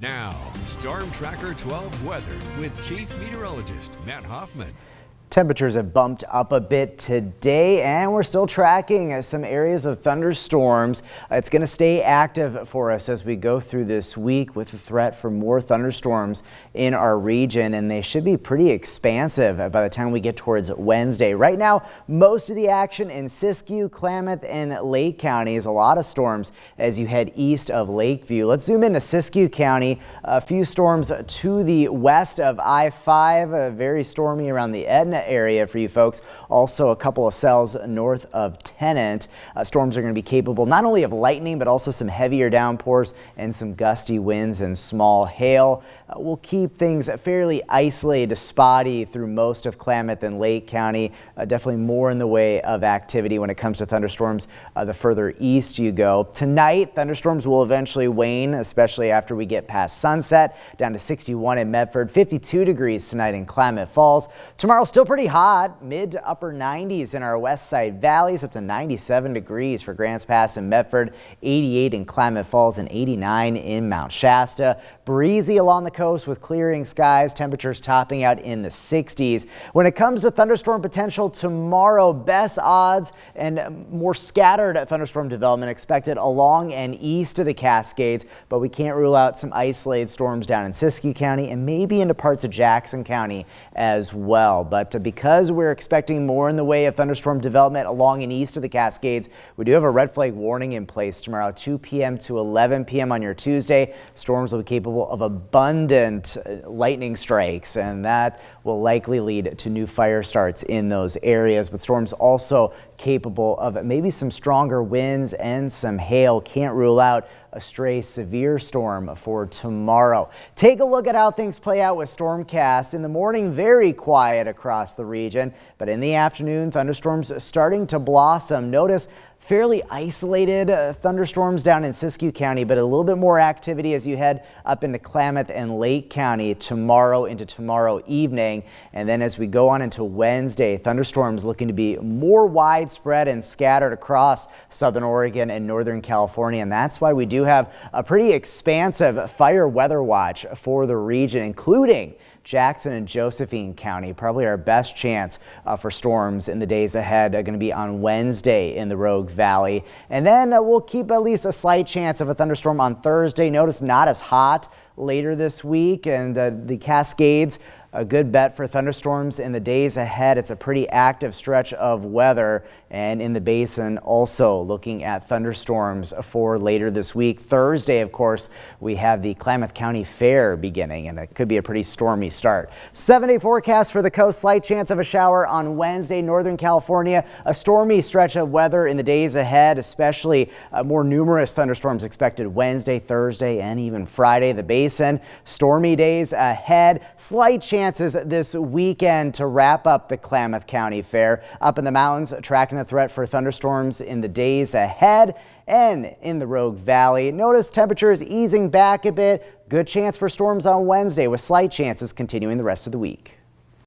Now, Storm Tracker 12 weather with Chief Meteorologist Matt Hoffman. Temperatures have bumped up a bit today, and we're still tracking some areas of thunderstorms. It's going to stay active for us as we go through this week with the threat for more thunderstorms in our region, and they should be pretty expansive by the time we get towards Wednesday. Right now, most of the action in Siskiyou, Klamath, and Lake counties. A lot of storms as you head east of Lakeview. Let's zoom into Siskiyou County. A few storms to the west of I-5, very stormy around the Edna area for you folks. Also a couple of cells north of Tennant. Storms are going to be capable not only of lightning but also some heavier downpours and some gusty winds and small hail. We'll keep things fairly isolated to spotty through most of Klamath and Lake County. Definitely more in the way of activity when it comes to thunderstorms the further east you go. Tonight, thunderstorms will eventually wane, especially after we get past sunset. Down to 61 in Medford, 52 degrees tonight in Klamath Falls. Tomorrow still pretty hot, mid to upper 90s in our west side valleys, up to 97 degrees for Grants Pass in Medford, 88 in Klamath Falls, and 89 in Mount Shasta. Breezy along the coast with clearing skies, temperatures topping out in the 60s. When it comes to thunderstorm potential tomorrow, best odds and more scattered thunderstorm development expected along and east of the Cascades, but we can't rule out some isolated storms down in Siskiyou County and maybe into parts of Jackson County as well. But because we're expecting more in the way of thunderstorm development along and east of the Cascades, we do have a red flag warning in place tomorrow, 2 p.m. to 11 p.m. on your Tuesday. Storms will be capable of abundant lightning strikes, and that will likely lead to new fire starts in those areas. But storms also capable of maybe some stronger winds and some hail. Can't rule out a stray severe storm for tomorrow. Take a look at how things play out with Stormcast. In the morning, very quiet across the region, but in the afternoon, thunderstorms starting to blossom. Notice fairly isolated thunderstorms down in Siskiyou County, but a little bit more activity as you head up into Klamath and Lake County tomorrow into tomorrow evening. And then as we go on into Wednesday, thunderstorms looking to be more widespread and scattered across southern Oregon and northern California. And that's why we do have a pretty expansive fire weather watch for the region, including Jackson and Josephine County. Probably our best chance for storms in the days ahead are going to be on Wednesday in the Rogue Valley. And then we'll keep at least a slight chance of a thunderstorm on Thursday. Notice not as hot later this week, and the Cascades, a good bet for thunderstorms in the days ahead. It's a pretty active stretch of weather, and in the basin also looking at thunderstorms for later this week. Thursday, of course, we have the Klamath County Fair beginning, and it could be a pretty stormy start. 7-day forecast for the coast, slight chance of a shower on Wednesday. Northern California, a stormy stretch of weather in the days ahead, especially more numerous thunderstorms expected Wednesday, Thursday, and even Friday. The basin, stormy days ahead, slight chances this weekend to wrap up the Klamath County Fair. Up in the mountains, tracking the threat for thunderstorms in the days ahead and in the Rogue Valley. Notice temperatures easing back a bit. Good chance for storms on Wednesday with slight chances continuing the rest of the week.